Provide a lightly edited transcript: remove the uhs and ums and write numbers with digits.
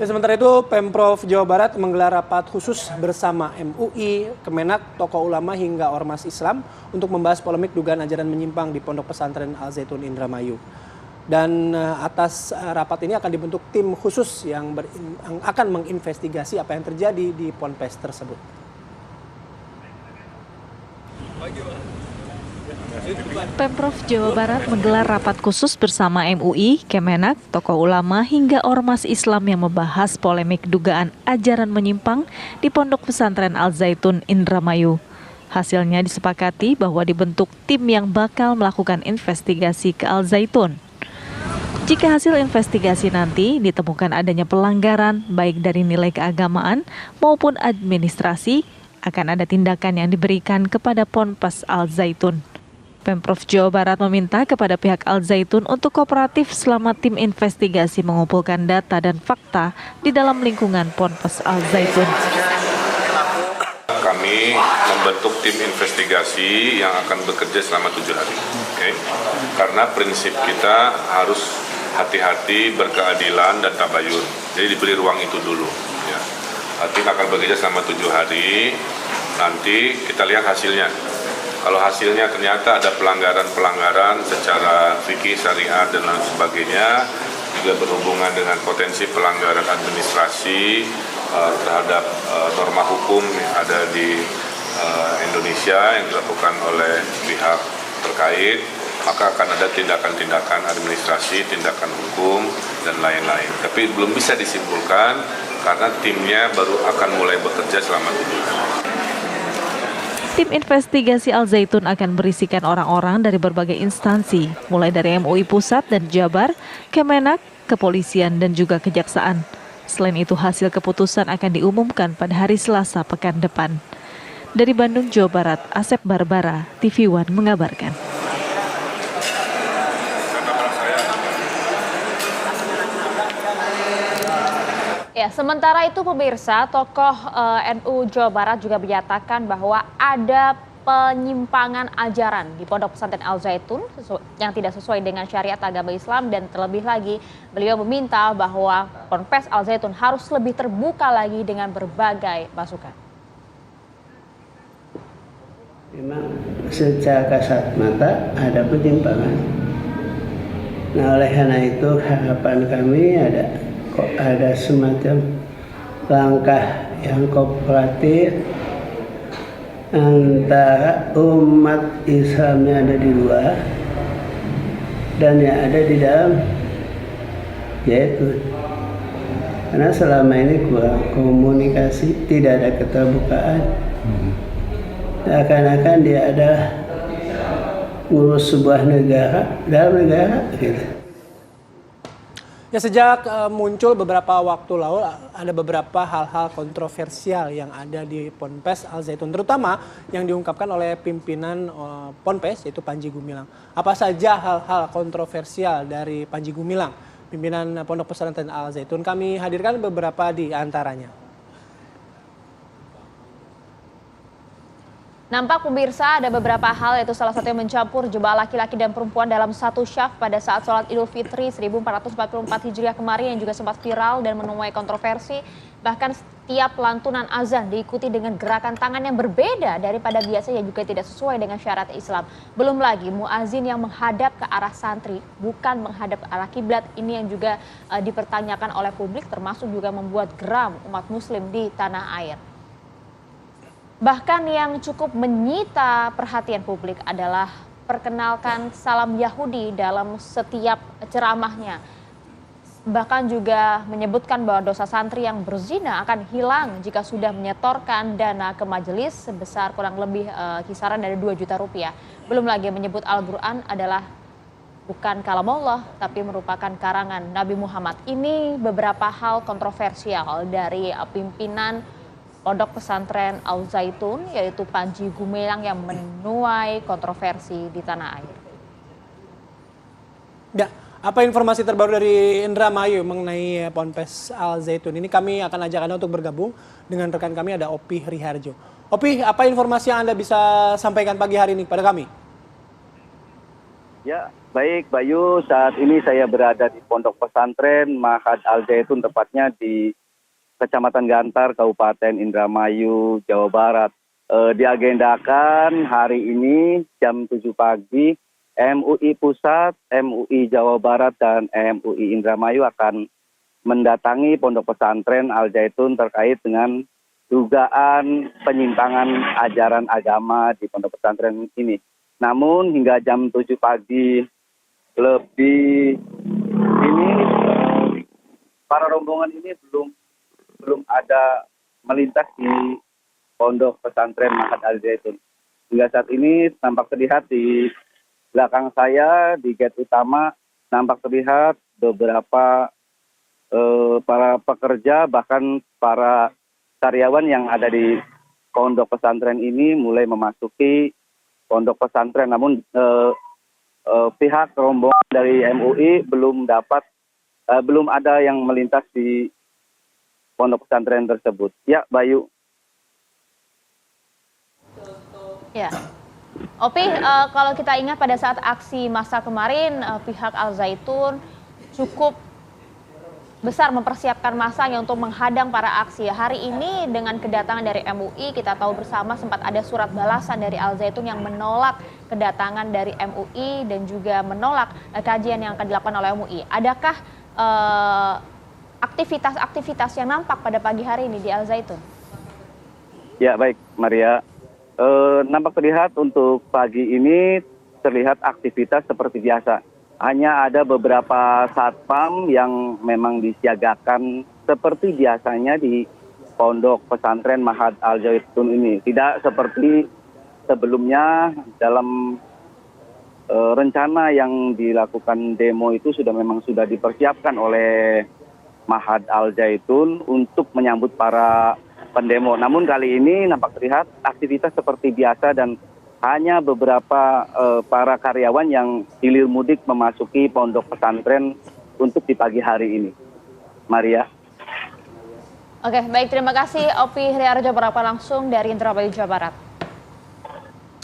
Ya, sementara itu, Pemprov Jawa Barat menggelar rapat khusus bersama MUI, Kemenak, tokoh ulama hingga ormas Islam untuk membahas polemik dugaan ajaran menyimpang di Pondok Pesantren Al Zaitun Indramayu. Dan atas rapat ini akan dibentuk tim khusus yang akan menginvestigasi apa yang terjadi di ponpes tersebut. Pemprov Jawa Barat menggelar rapat khusus bersama MUI, Kemenak, tokoh ulama hingga ormas Islam yang membahas polemik dugaan ajaran menyimpang di Pondok Pesantren Al Zaitun Indramayu. Hasilnya disepakati bahwa dibentuk tim yang bakal melakukan investigasi ke Al Zaitun. Jika hasil investigasi nanti ditemukan adanya pelanggaran baik dari nilai keagamaan maupun administrasi, akan ada tindakan yang diberikan kepada Ponpes Al Zaitun. Pemprov Jawa Barat meminta kepada pihak Al Zaitun untuk kooperatif selama tim investigasi mengumpulkan data dan fakta di dalam lingkungan Ponpes Al Zaitun. Kami membentuk tim investigasi yang akan bekerja selama 7 hari. Okay? Karena prinsip kita harus hati-hati, berkeadilan, dan tabayun. Jadi diberi ruang itu dulu. Ya. Tim akan bekerja selama 7 hari, nanti kita lihat hasilnya. Kalau hasilnya ternyata ada pelanggaran-pelanggaran secara fikih, syariat, dan lain sebagainya, juga berhubungan dengan potensi pelanggaran administrasi terhadap norma hukum yang ada di Indonesia yang dilakukan oleh pihak terkait, maka akan ada tindakan-tindakan administrasi, tindakan hukum, dan lain-lain. Tapi belum bisa disimpulkan karena timnya baru akan mulai bekerja selama 7 hari. Tim investigasi Al Zaitun akan berisikan orang-orang dari berbagai instansi, mulai dari MUI Pusat dan Jabar, Kemenak, Kepolisian, dan juga Kejaksaan. Selain itu, hasil keputusan akan diumumkan pada hari Selasa pekan depan. Dari Bandung, Jawa Barat, Asep Barbara, TV One mengabarkan. Ya, sementara itu pemirsa, tokoh NU Jawa Barat juga menyatakan bahwa ada penyimpangan ajaran di Pondok Pesantren Al Zaitun yang tidak sesuai dengan syariat agama Islam, dan terlebih lagi beliau meminta bahwa Ponpes Al Zaitun harus lebih terbuka lagi dengan berbagai masukan. Memang secara kasat mata ada penyimpangan. Nah, oleh karena itu harapan kami ada semacam langkah yang kooperatif antara umat Islam yang ada di luar dan yang ada di dalam, yaitu karena selama ini kurang komunikasi, tidak ada keterbukaan. Seakan-akan dia adalah ngurus sebuah negara dalam negara gitu. Ya, sejak muncul beberapa waktu lalu ada beberapa hal-hal kontroversial yang ada di Ponpes Al Zaitun, terutama yang diungkapkan oleh pimpinan Ponpes, yaitu Panji Gumilang. Apa saja hal-hal kontroversial dari Panji Gumilang, pimpinan Pondok Pesantren Al Zaitun? Kami hadirkan beberapa di antaranya. Nampak pemirsa ada beberapa hal, yaitu salah satunya mencampur jemaah laki-laki dan perempuan dalam satu syaf pada saat sholat Idul Fitri 1444 Hijriah kemarin yang juga sempat viral dan menuai kontroversi. Bahkan setiap lantunan azan diikuti dengan gerakan tangan yang berbeda daripada biasanya, juga tidak sesuai dengan syariat Islam. Belum lagi muazin yang menghadap ke arah santri, bukan menghadap ke arah kiblat. Ini yang juga dipertanyakan oleh publik, termasuk juga membuat geram umat muslim di tanah air. Bahkan yang cukup menyita perhatian publik adalah perkenalkan salam Yahudi dalam setiap ceramahnya. Bahkan juga menyebutkan bahwa dosa santri yang berzina akan hilang jika sudah menyetorkan dana ke majelis sebesar kurang lebih kisaran dari 2 juta rupiah. Belum lagi menyebut Al-Quran adalah bukan kalam Allah, tapi merupakan karangan Nabi Muhammad. Ini beberapa hal kontroversial dari pimpinan Pondok Pesantren Al Zaitun, yaitu Panji Gumilang, yang menuai kontroversi di tanah air. Ya, apa informasi terbaru dari Indramayu mengenai Ponpes Al Zaitun ini? Kami akan ajak Anda untuk bergabung dengan rekan kami, ada Opi Riharjo. Opi, apa informasi yang Anda bisa sampaikan pagi hari ini kepada kami? Ya, baik Bayu, saat ini saya berada di Pondok Pesantren Mahad Al Zaitun, tepatnya di Kecamatan Gantar, Kabupaten Indramayu, Jawa Barat. Diagendakan hari ini jam 7 pagi, MUI Pusat, MUI Jawa Barat, dan MUI Indramayu akan mendatangi Pondok Pesantren Al Zaitun terkait dengan dugaan penyimpangan ajaran agama di Pondok Pesantren ini. Namun hingga jam 7 pagi lebih ini para rombongan ini belum ada melintas di Pondok Pesantren Mahad Al Zaitun. Hingga saat ini tampak terlihat di belakang saya di gate utama nampak terlihat beberapa para pekerja bahkan para karyawan yang ada di Pondok Pesantren ini mulai memasuki Pondok Pesantren, namun pihak rombongan dari MUI belum ada yang melintas di Pondok Pesantren tersebut. Ya, Bayu. Ya, Opi, kalau kita ingat pada saat aksi massa kemarin, pihak Al Zaitun cukup besar mempersiapkan massanya untuk menghadang para aksi. Hari ini dengan kedatangan dari MUI, kita tahu bersama sempat ada surat balasan dari Al Zaitun yang menolak kedatangan dari MUI dan juga menolak kajian yang akan dilakukan oleh MUI. Adakah aktivitas-aktivitas yang nampak pada pagi hari ini di Al Zaitun? Ya, baik Maria. Nampak terlihat untuk pagi ini terlihat aktivitas seperti biasa. Hanya ada beberapa satpam yang memang disiagakan seperti biasanya di Pondok Pesantren Mahad Al Zaitun ini. Tidak seperti sebelumnya dalam rencana yang dilakukan demo itu sudah dipersiapkan oleh Mahad Al Zaitun untuk menyambut para pendemo. Namun kali ini nampak terlihat aktivitas seperti biasa dan hanya beberapa para karyawan yang hilir mudik memasuki Pondok Pesantren untuk di pagi hari ini. Maria. Oke, baik, terima kasih Opi Hriarjo melaporkan langsung dari Indramayu, Jawa Barat.